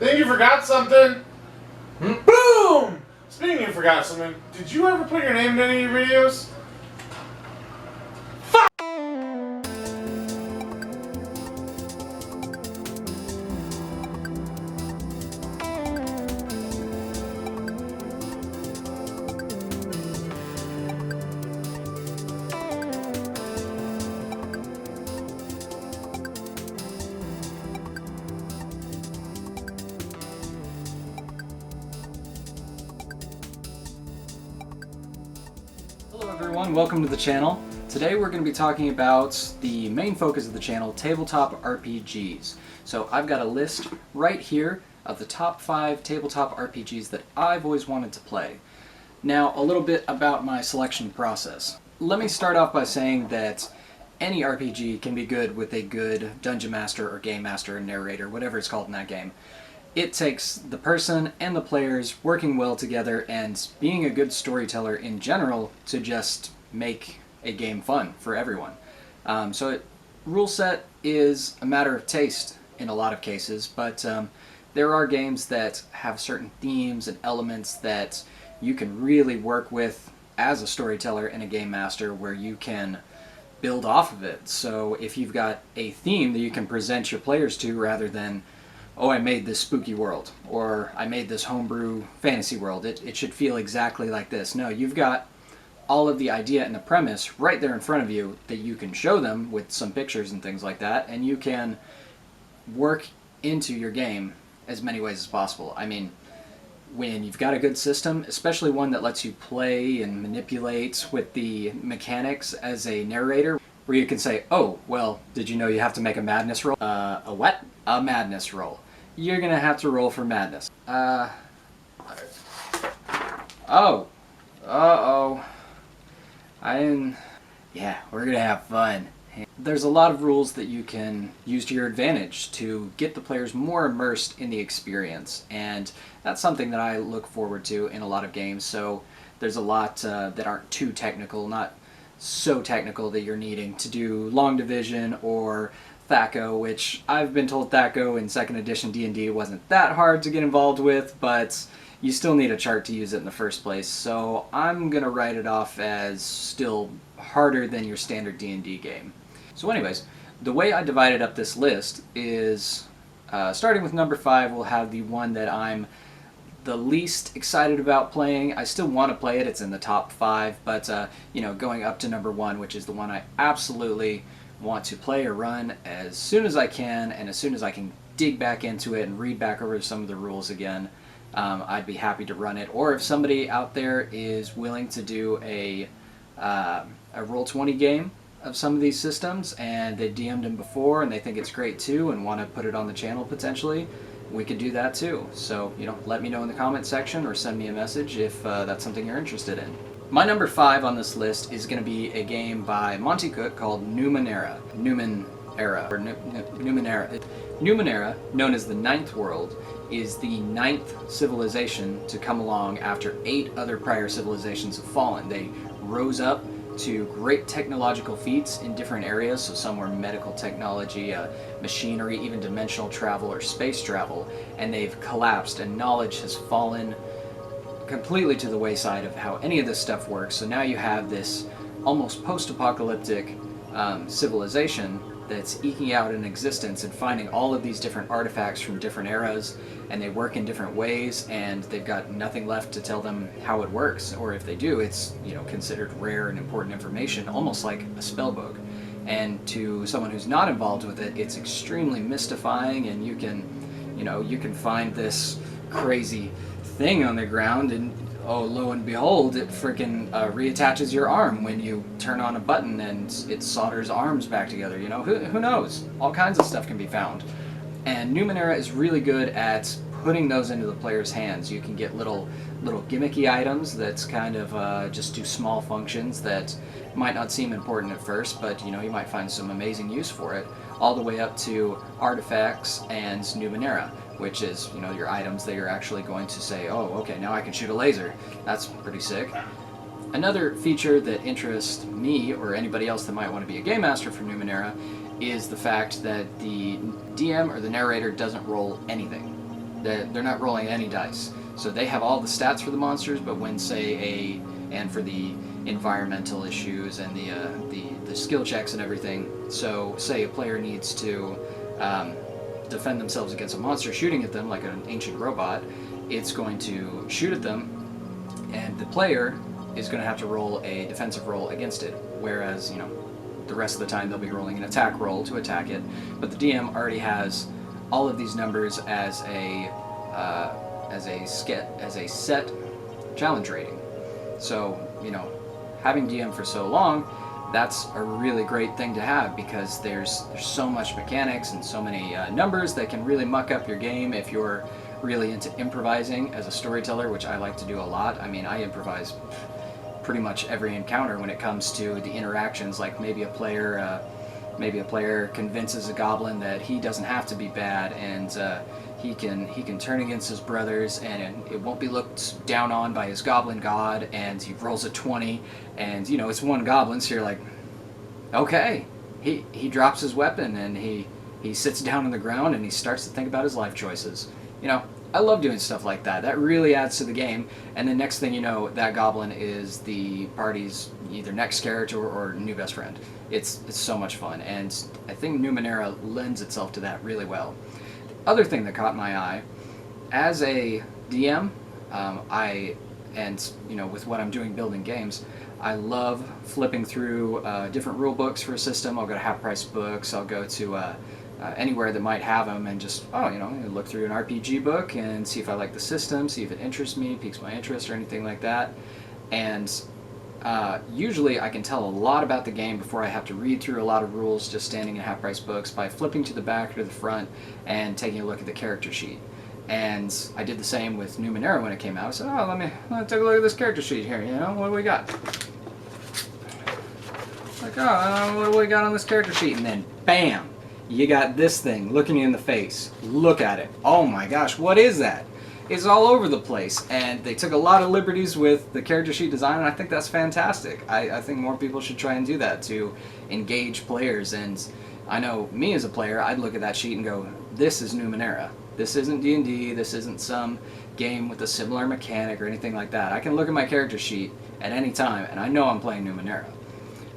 Think you forgot something? Boom! Speaking of you forgot something, did you ever put your name in any of your videos? Hello everyone, welcome to the channel. Today we're going to be talking about the main focus of the channel, tabletop RPGs. So I've got a list right here of the top 5 tabletop RPGs that I've always wanted to play. Now a little bit about my selection process. Let me start off by saying that any RPG can be good with a good dungeon master or game master or narrator, whatever it's called in that game. It takes the person and the players working well together and being a good storyteller in general to just make a game fun for everyone. Rule set is a matter of taste in a lot of cases, but there are games that have certain themes and elements that you can really work with as a storyteller and a game master where you can build off of it. So if you've got a theme that you can present your players to rather than, oh, I made this spooky world, or I made this homebrew fantasy world, it should feel exactly like this. No, you've got all of the idea and the premise right there in front of you that you can show them with some pictures and things like that, and you can work into your game as many ways as possible. I mean, when you've got a good system, especially one that lets you play and manipulate with the mechanics as a narrator, where you can say, oh, well, did you know you have to make a madness roll? A what? A madness roll. You're gonna have to roll for madness. Oh. Uh-oh. Yeah, we're gonna have fun. There's a lot of rules that you can use to your advantage to get the players more immersed in the experience, and that's something that I look forward to in a lot of games. So there's a lot that aren't too technical, not so technical that you're needing to do long division or THAC0, which I've been told THAC0 in 2nd edition D&D wasn't that hard to get involved with, but you still need a chart to use it in the first place, so I'm gonna write it off as still harder than your standard D&D game. So anyways, the way I divided up this list is, starting with number 5, we'll have the one that I'm the least excited about playing. I still want to play it, it's in the top 5, but going up to number 1, which is the one I absolutely want to play or run as soon as I can, and as soon as I can dig back into it and read back over some of the rules again, I'd be happy to run it. Or if somebody out there is willing to do a Roll20 game of some of these systems, and they DM'd them before and they think it's great too and want to put it on the channel potentially, we could do that too. So, let me know in the comment section or send me a message if that's something you're interested in. My number 5 on this list is going to be a game by Monte called Numenera. Numenera, known as the Ninth World, is the 9th civilization to come along after 8 other prior civilizations have fallen. They rose up to great technological feats in different areas, so some were medical technology, machinery, even dimensional travel or space travel, and they've collapsed and knowledge has fallen completely to the wayside of how any of this stuff works. So now you have this almost post-apocalyptic civilization that's eking out an existence and finding all of these different artifacts from different eras, and they work in different ways, and they've got nothing left to tell them how it works, or if they do, it's considered rare and important information, almost like a spell book. And to someone who's not involved with it, it's extremely mystifying, and you can find this crazy thing on the ground, and oh, lo and behold, it frickin' reattaches your arm when you turn on a button and it solders arms back together. Who knows? All kinds of stuff can be found. And Numenera is really good at putting those into the player's hands. You can get little gimmicky items that kind of just do small functions that might not seem important at first, but you might find some amazing use for it, all the way up to artifacts and Numenera, which is, your items that you're actually going to say, oh, okay, now I can shoot a laser. That's pretty sick. Another feature that interests me, or anybody else that might want to be a game master for Numenera, is the fact that the DM or the narrator doesn't roll anything. They're not rolling any dice. So they have all the stats for the monsters, but when and for the environmental issues and the skill checks and everything. So say a player needs to defend themselves against a monster shooting at them like an ancient robot, it's going to shoot at them, and the player is going to have to roll a defensive roll against it. Whereas, the rest of the time they'll be rolling an attack roll to attack it. But the DM already has all of these numbers as a set challenge rating. So, having DM for so long, that's a really great thing to have, because there's so much mechanics and so many numbers that can really muck up your game if you're really into improvising as a storyteller, which I like to do a lot. I mean, I improvise pretty much every encounter when it comes to the interactions. Like maybe a player convinces a goblin that he doesn't have to be bad, and he can turn against his brothers, and it won't be looked down on by his goblin god, and he rolls a 20, and it's one goblin, so you're like, okay. He drops his weapon, and he sits down on the ground, and he starts to think about his life choices. I love doing stuff like that. That really adds to the game, and the next thing you know, that goblin is the party's either next character or new best friend. It's so much fun, and I think Numenera lends itself to that really well. The other thing that caught my eye, as a DM, with what I'm doing building games, I love flipping through different rule books for a system. I'll go to Half Price Books, I'll go to anywhere that might have them, and just look through an RPG book and see if I like the system, see if it interests me, piques my interest, or anything like that. And usually I can tell a lot about the game before I have to read through a lot of rules just standing in half-price books by flipping to the back or to the front and taking a look at the character sheet. And I did the same with Numenera when it came out. I said, let me take a look at this character sheet here, what do we got? Like, what do we got on this character sheet? And then, bam! You got this thing looking you in the face. Look at it. Oh my gosh, what is that? It's all over the place, and they took a lot of liberties with the character sheet design, and I think that's fantastic. I think more people should try and do that to engage players. And I know me as a player, I'd look at that sheet and go, this is Numenera. This isn't D&D, this isn't some game with a similar mechanic or anything like that. I can look at my character sheet at any time, and I know I'm playing Numenera.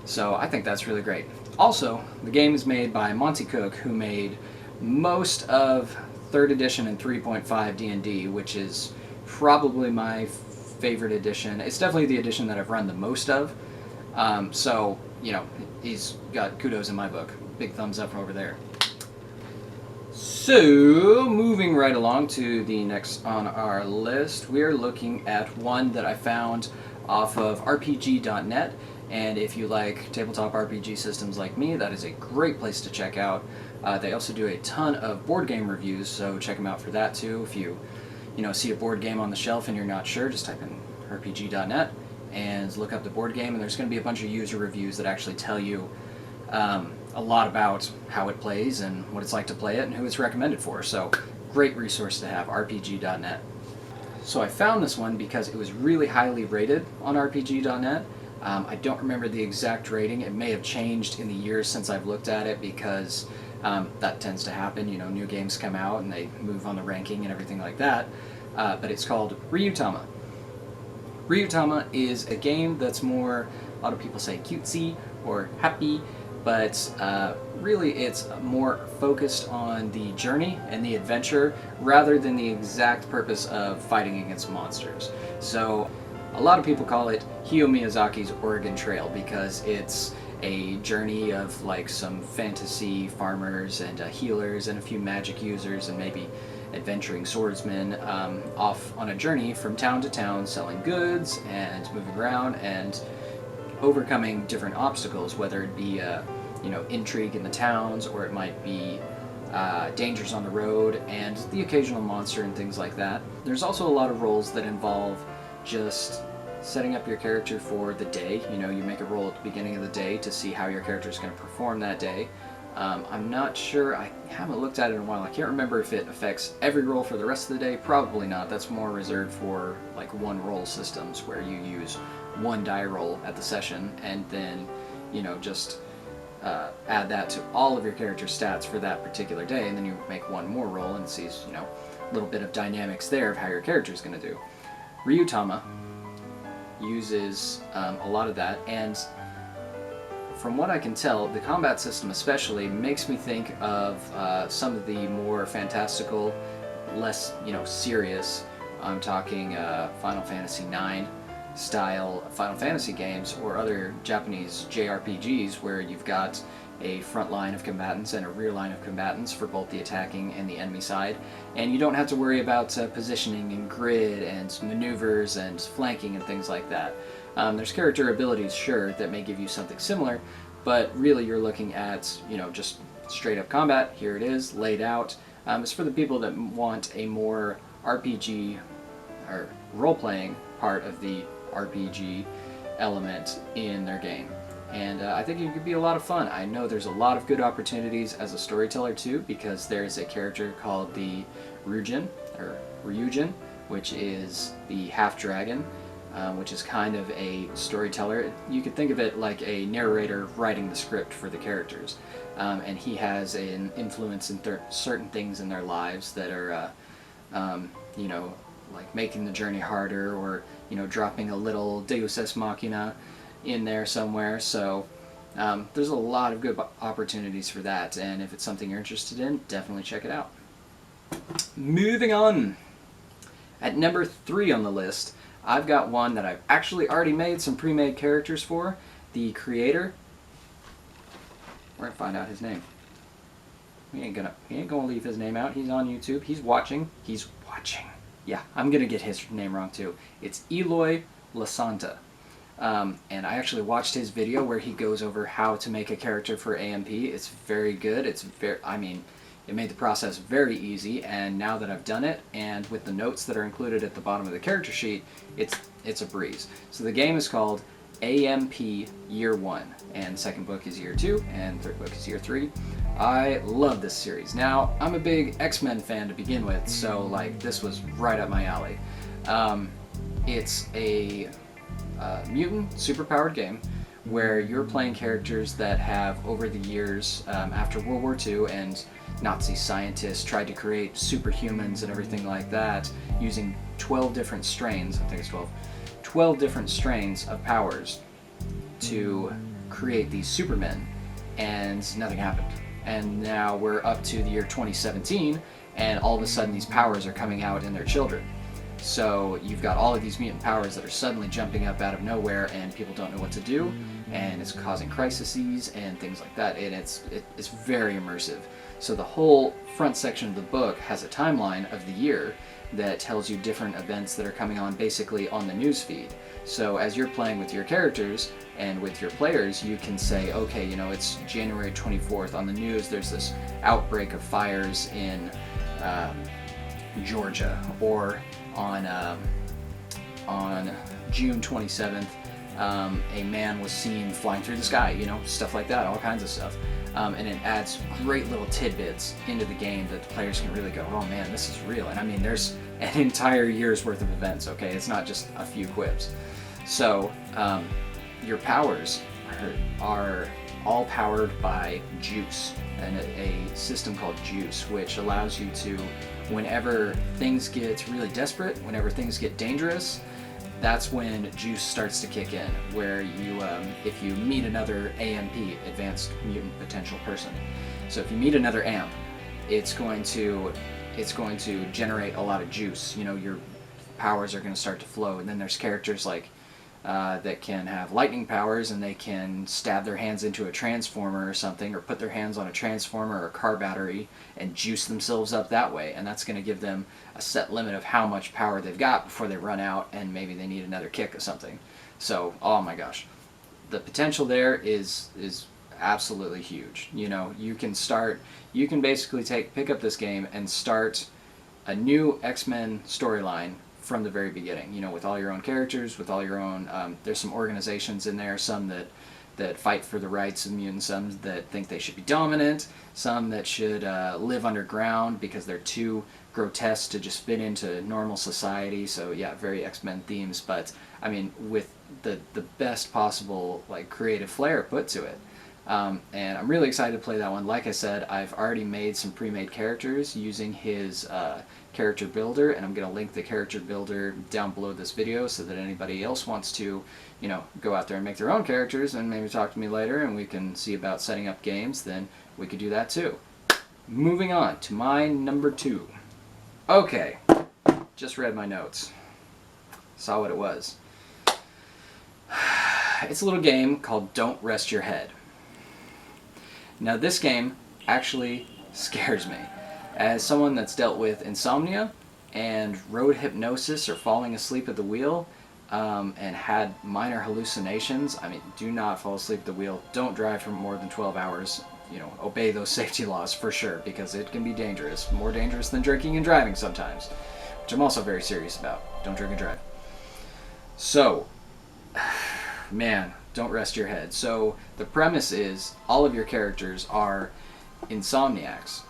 So I think that's really great. Also, the game is made by Monte, who made most of 3rd edition and 3.5 D&D, which is probably my favorite edition. It's definitely the edition that I've run the most of. So, he's got kudos in my book. Big thumbs up over there. So, moving right along to the next on our list, we're looking at one that I found off of RPG.net. And if you like tabletop RPG systems like me, that is a great place to check out. They also do a ton of board game reviews, so check them out for that too. If you see a board game on the shelf and you're not sure, just type in RPG.net and look up the board game, and there's going to be a bunch of user reviews that actually tell you a lot about how it plays and what it's like to play it and who it's recommended for. So great resource to have, RPG.net. So I found this one because it was really highly rated on RPG.net. I don't remember the exact rating. It may have changed in the years since I've looked at it, because that tends to happen. New games come out and they move on the ranking and everything like that. But it's called Ryutama. Ryutama is a game that's more, a lot of people say cutesy or happy, but really it's more focused on the journey and the adventure rather than the exact purpose of fighting against monsters. So a lot of people call it Hayao Miyazaki's Oregon Trail, because it's a journey of like some fantasy farmers and healers and a few magic users and maybe adventuring swordsmen off on a journey from town to town, selling goods and moving around and overcoming different obstacles, whether it be intrigue in the towns, or it might be dangers on the road and the occasional monster and things like that. There's also a lot of roles that involve just setting up your character for the day. You make a roll at the beginning of the day to see how your character is going to perform that day. I'm not sure, I haven't looked at it in a while. I can't remember if it affects every roll for the rest of the day. Probably not. That's more reserved for like one roll systems where you use one die roll at the session and then just add that to all of your character stats for that particular day, and then you make one more roll and sees little bit of dynamics there of how your character is going to do. Ryutama uses a lot of that, and from what I can tell, the combat system especially makes me think of some of the more fantastical, less, serious, I'm talking Final Fantasy IX style Final Fantasy games, or other Japanese JRPGs where you've got a front line of combatants and a rear line of combatants for both the attacking and the enemy side, and you don't have to worry about positioning and grid and maneuvers and flanking and things like that. There's character abilities, sure, that may give you something similar, but really you're looking at, just straight up combat. Here it is, laid out. It's for the people that want a more RPG or role-playing part of the RPG element in their game. And I think it could be a lot of fun. I know there's a lot of good opportunities as a storyteller too, because there's a character called the Ryujin, which is the half-dragon, which is kind of a storyteller. You could think of it like a narrator writing the script for the characters. And he has an influence in certain things in their lives that are, like making the journey harder, or, dropping a little Deus Ex Machina in there somewhere. So there's a lot of good opportunities for that, and if it's something you're interested in, definitely check it out. Moving on. At number 3 on the list, I've got one that I've actually already made some pre-made characters for. The creator, we're gonna find out his name. He ain't gonna leave his name out. He's on YouTube. He's watching. Yeah, I'm gonna get his name wrong too. It's Eloy Lasanta. And I actually watched his video where he goes over how to make a character for AMP. It's very good. It made the process very easy, and now that I've done it, and with the notes that are included at the bottom of the character sheet, it's a breeze. So the game is called AMP Year 1, and second book is Year 2, and third book is Year 3. I love this series. Now, I'm a big X-Men fan to begin with, so this was right up my alley. It's a mutant, superpowered game where you're playing characters that have, over the years, after World War II and Nazi scientists tried to create superhumans and everything like that, using 12 different strains, I think it's 12 different strains of powers to create these supermen, and nothing happened. And now we're up to the year 2017, and all of a sudden these powers are coming out in their children. So you've got all of these mutant powers that are suddenly jumping up out of nowhere, and people don't know what to do, and it's causing crises and things like that, and it's very immersive. So the whole front section of the book has a timeline of the year that tells you different events that are coming on basically on the news feed. So as you're playing with your characters and with your players, you can say, okay, it's January 24th on the news, there's this outbreak of fires in Georgia, or on June 27th, a man was seen flying through the sky, stuff like that, all kinds of stuff. And it adds great little tidbits into the game that the players can really go, oh man, this is real. And there's an entire year's worth of events, okay? It's not just a few quips. So your powers are all powered by juice, and a system called juice, which allows you to, whenever things get really desperate, whenever things get dangerous, that's when juice starts to kick in, where you, if you meet another AMP, Advanced Mutant Potential Person, so if you meet another AMP, it's going to generate a lot of juice. Your powers are going to start to flow, and then there's characters like that can have lightning powers, and they can stab their hands into a transformer or something, or put their hands on a transformer or a car battery and juice themselves up that way, and that's going to give them a set limit of how much power they've got before they run out and maybe they need another kick or something. So, oh my gosh, the potential there is absolutely huge. You can basically pick up this game and start a new X-Men storyline from the very beginning, with all your own characters, with all your own, there's some organizations in there, some that fight for the rights of mutants, some that think they should be dominant, some that should live underground because they're too grotesque to just fit into normal society. So yeah, very X-Men themes, but with the best possible creative flair put to it. And I'm really excited to play that one. Like I said, I've already made some pre-made characters using his character builder, and I'm going to link the character builder down below this video so that anybody else wants to, you know, go out there and make their own characters and maybe talk to me later and we can see about setting up games, then we could do that too. Moving on to my number 2. Okay, just read my notes. Saw what it was. It's a little game called Don't Rest Your Head. Now this game actually scares me. As someone that's dealt with insomnia and road hypnosis or falling asleep at the wheel, and had minor hallucinations, I mean, do not fall asleep at the wheel. Don't drive for more than 12 hours. You know, obey those safety laws for sure, because it can be dangerous. More dangerous than drinking and driving sometimes, which I'm also very serious about. Don't drink and drive. So, man, don't rest your head. So the premise is all of your characters are insomniacs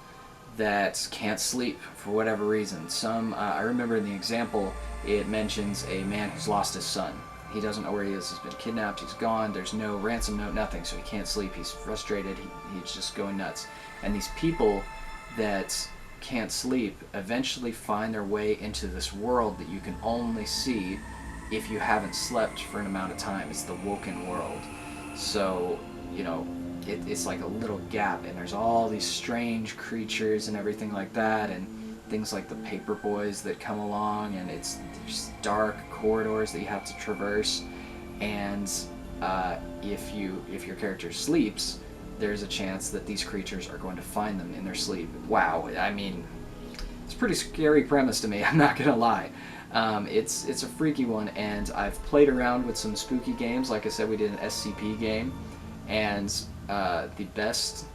that can't sleep for whatever reason. Some, I remember in the example, it mentions a man who's lost his son. He doesn't know where he is. He's been kidnapped. He's gone. There's no ransom note, nothing. So he can't sleep. He's frustrated. He's just going nuts. And these people that can't sleep eventually find their way into this world that you can only see if you haven't slept for an amount of time. It's the woken world. So, you know, it's like a little gap, and there's all these strange creatures and everything like that, and things like the paper boys that come along, and there's dark corridors that you have to traverse, and if your character sleeps, there's a chance that these creatures are going to find them in their sleep. Wow, I mean, it's a pretty scary premise to me, I'm not gonna lie. It's a freaky one, and I've played around with some spooky games. Like I said, we did an SCP game, and the best,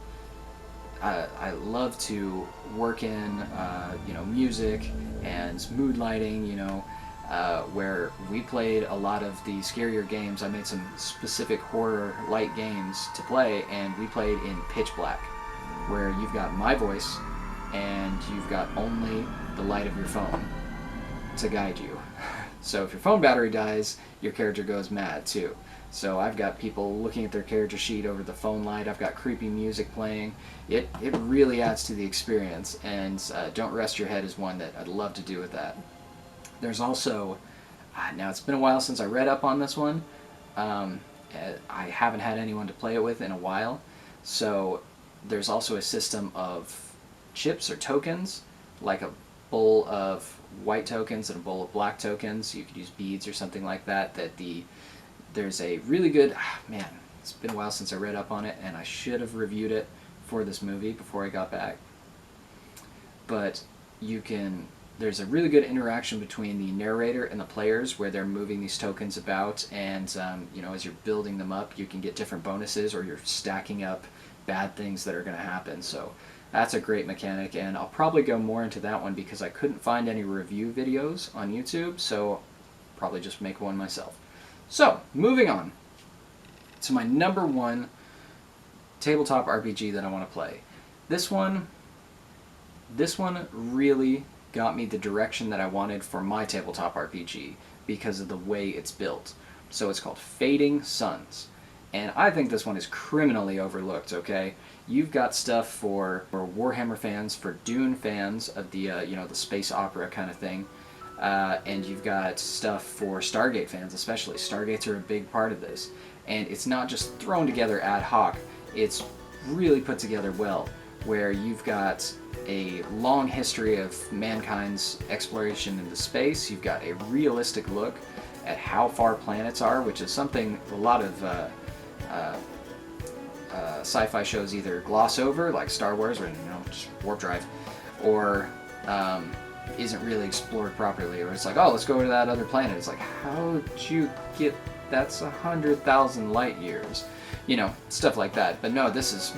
I love to work in, you know, music and mood lighting, you know, where we played a lot of the scarier games. I made some specific horror light games to play, and we played in pitch black, where you've got my voice and you've got only the light of your phone to guide you. So if your phone battery dies, your character goes mad too. So I've got people looking at their character sheet over the phone light. I've got creepy music playing. It really adds to the experience, and Don't Rest Your Head is one that I'd love to do with that. There's also, now it's been a while since I read up on this one. I haven't had anyone to play it with in a while. So there's also a system of chips or tokens, like a bowl of white tokens and a bowl of black tokens. You could use beads or something like that. There's a really good, man, it's been a while since I read up on it, and I should have reviewed it for this movie before I got back. But there's a really good interaction between the narrator and the players, where they're moving these tokens about, and you know, as you're building them up, you can get different bonuses, or you're stacking up bad things that are going to happen. So that's a great mechanic, and I'll probably go more into that one because I couldn't find any review videos on YouTube, so I'll probably just make one myself. So, moving on to my number 1 tabletop RPG that I want to play. This one really got me the direction that I wanted for my tabletop RPG because of the way it's built. So it's called Fading Suns. And I think this one is criminally overlooked, okay? You've got stuff for Warhammer fans, for Dune fans of the, you know, the space opera kind of thing. And you've got stuff for Stargate fans, especially. Stargates are a big part of this. And it's not just thrown together ad hoc. It's really put together well, where you've got a long history of mankind's exploration into space. You've got a realistic look at how far planets are, which is something a lot of sci-fi shows either gloss over, like Star Wars, or, you know, just warp drive, or isn't really explored properly, or it's like, oh, let's go to that other planet. It's like, how'd you get, that's 100,000 light years, you know, stuff like that. But no, this is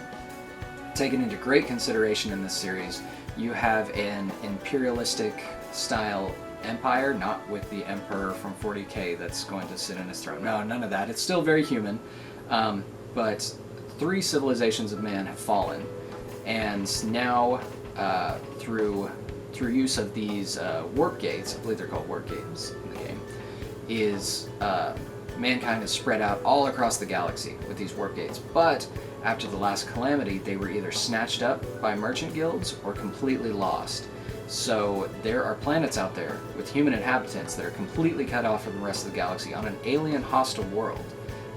taken into great consideration in this series. You have an imperialistic style empire, not with the emperor from 40K that's going to sit on his throne. No, none of that. It's still very human, but 3 civilizations of man have fallen, and now through use of these warp gates, I believe they're called warp gates in the game, is mankind has spread out all across the galaxy with these warp gates. But after the last calamity, they were either snatched up by merchant guilds or completely lost. So there are planets out there with human inhabitants that are completely cut off from the rest of the galaxy on an alien hostile world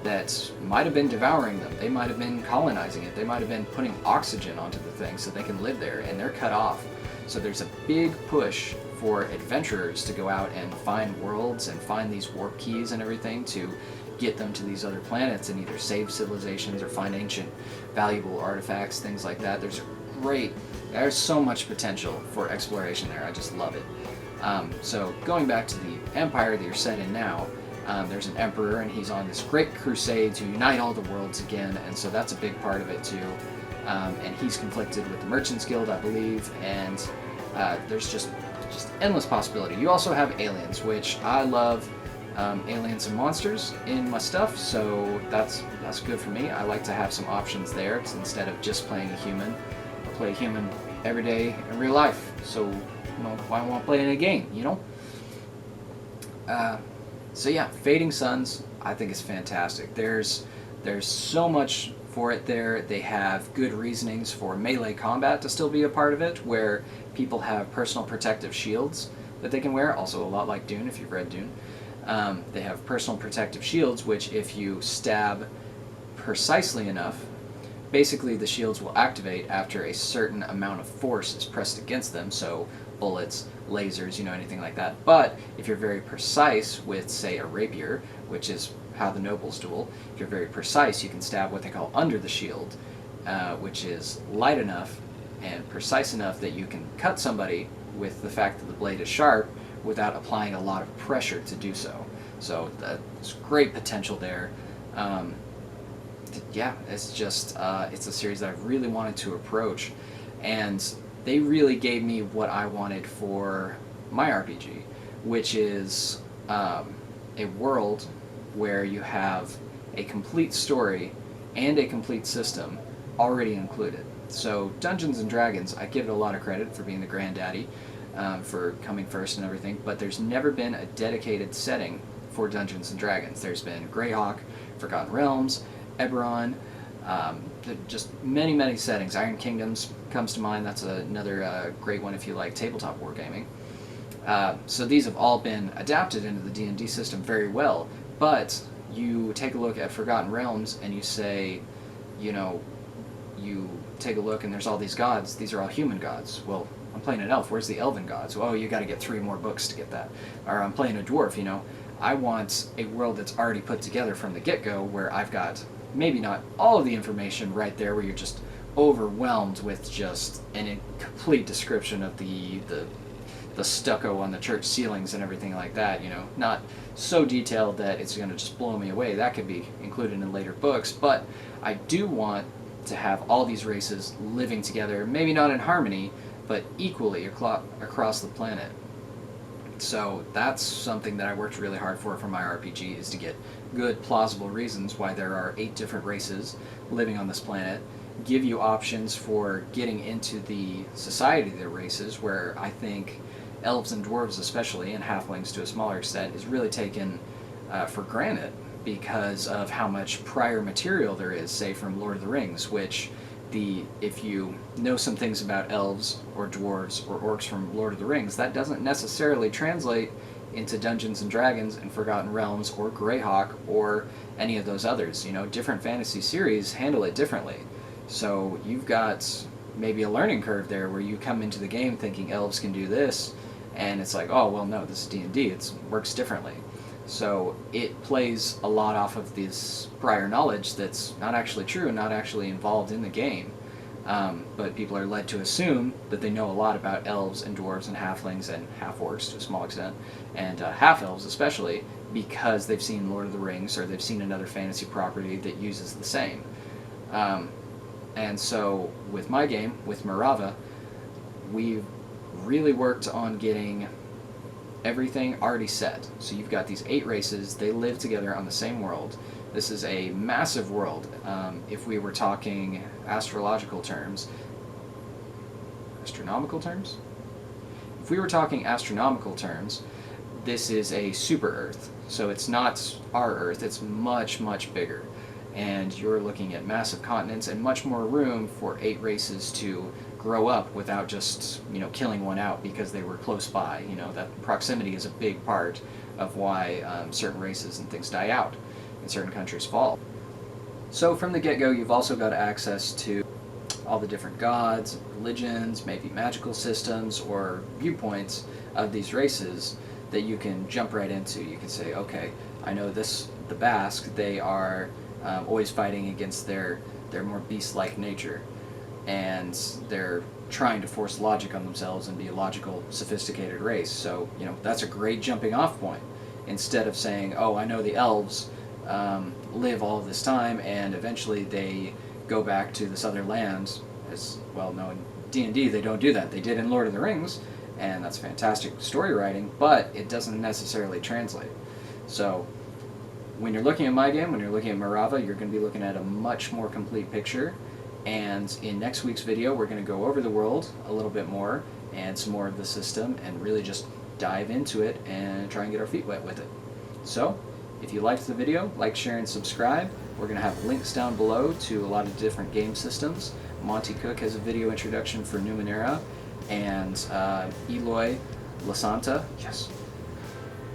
that might have been devouring them. They might have been colonizing it. They might have been putting oxygen onto the thing so they can live there, and they're cut off. So there's a big push for adventurers to go out and find worlds and find these warp keys and everything to get them to these other planets and either save civilizations or find ancient valuable artifacts, things like that. There's so much potential for exploration there. I just love it. So going back to the empire that you're set in now, there's an emperor, and he's on this great crusade to unite all the worlds again, and so that's a big part of it too. And he's conflicted with the Merchants Guild, I believe, and there's just endless possibility. You also have aliens, which I love. Aliens and monsters in my stuff, so that's good for me. I like to have some options there instead of just playing a human. I play a human every day in real life, so why won't I play in a game, So yeah, Fading Suns, I think is fantastic. There's so much for it there. They have good reasonings for melee combat to still be a part of it, where people have personal protective shields that they can wear, also a lot like Dune if you've read Dune. They have personal protective shields, which if you stab precisely enough, basically the shields will activate after a certain amount of force is pressed against them, so bullets, lasers, anything like that. But if you're very precise with, say, a rapier, which is how the nobles duel, if you're very precise, you can stab what they call under the shield, which is light enough and precise enough that you can cut somebody with the fact that the blade is sharp without applying a lot of pressure to do so. So there's great potential there. Yeah, it's just, it's a series that I've really wanted to approach, and they really gave me what I wanted for my RPG, which is a world where you have a complete story and a complete system already included. So Dungeons & Dragons, I give it a lot of credit for being the granddaddy, for coming first and everything, but there's never been a dedicated setting for Dungeons & Dragons. There's been Greyhawk, Forgotten Realms, Eberron, just many settings. Iron Kingdoms comes to mind. That's another great one if you like tabletop wargaming. So these have all been adapted into the D&D system very well, but you take a look at Forgotten Realms and you say, you take a look and there's all these gods. These are all human gods. Well, I'm playing an elf. Where's the elven gods? Well, you got to get 3 more books to get that. Or I'm playing a dwarf, I want a world that's already put together from the get-go, where I've got maybe not all of the information right there, where you're just overwhelmed with just an incomplete description of the stucco on the church ceilings and everything like that, Not so detailed that it's going to just blow me away. That could be included in later books, but I do want to have all these races living together, maybe not in harmony, but equally across the planet. So that's something that I worked really hard for my RPG, is to get good, plausible reasons why there are 8 different races living on this planet, give you options for getting into the society of their races, where I think elves and dwarves especially, and halflings to a smaller extent, is really taken for granted because of how much prior material there is, say from Lord of the Rings, which if you know some things about elves or dwarves or orcs from Lord of the Rings, that doesn't necessarily translate into Dungeons & Dragons and Forgotten Realms or Greyhawk or any of those others. Different fantasy series handle it differently. So you've got maybe a learning curve there where you come into the game thinking elves can do this, and it's like, oh, well, no, this is D&D. It works differently. So it plays a lot off of this prior knowledge that's not actually true and not actually involved in the game. But people are led to assume that they know a lot about elves and dwarves and halflings and half-orcs to a small extent, and half-elves especially, because they've seen Lord of the Rings or they've seen another fantasy property that uses the same. And so with my game, with Morava, we've really worked on getting everything already set. So you've got these 8 races, they live together on the same world. This is a massive world. If we were talking astronomical terms, If we were talking astronomical terms, this is a super Earth. So it's not our Earth, it's much bigger. And you're looking at massive continents and much more room for 8 races to grow up without just, killing one out because they were close by. That proximity is a big part of why certain races and things die out and certain countries fall. So from the get-go, you've also got access to all the different gods, religions, maybe magical systems or viewpoints of these races that you can jump right into. You can say, okay, I know the Basque, they are always fighting against their more beast-like nature, and they're trying to force logic on themselves and be a logical, sophisticated race. So, that's a great jumping off point. Instead of saying, oh, I know the elves live all of this time and eventually they go back to this other land. As well known in D&D, they don't do that. They did in Lord of the Rings, and that's fantastic story writing, but it doesn't necessarily translate. So when you're looking at my game, when you're looking at Morava, you're going to be looking at a much more complete picture. And in next week's video, we're going to go over the world a little bit more and some more of the system and really just dive into it and try and get our feet wet with it. So if you liked the video, like, share, and subscribe. We're going to have links down below to a lot of different game systems. Monte Cook has a video introduction for Numenera, and Eloy Lasanta,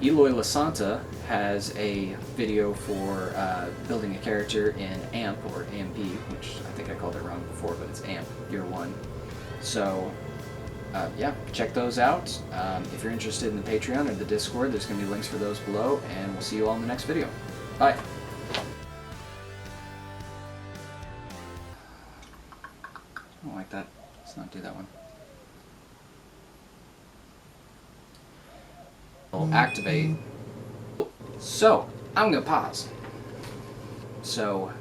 Eloy Lasanta has a video for building a character in AMP, or AMP, which I think I called it wrong before, but it's AMP, Year 1. So, yeah, check those out. If you're interested in the Patreon or the Discord, there's going to be links for those below, and we'll see you all in the next video. Bye! I don't like that. Let's not do that one. We'll activate. So, I'm going to pause. So,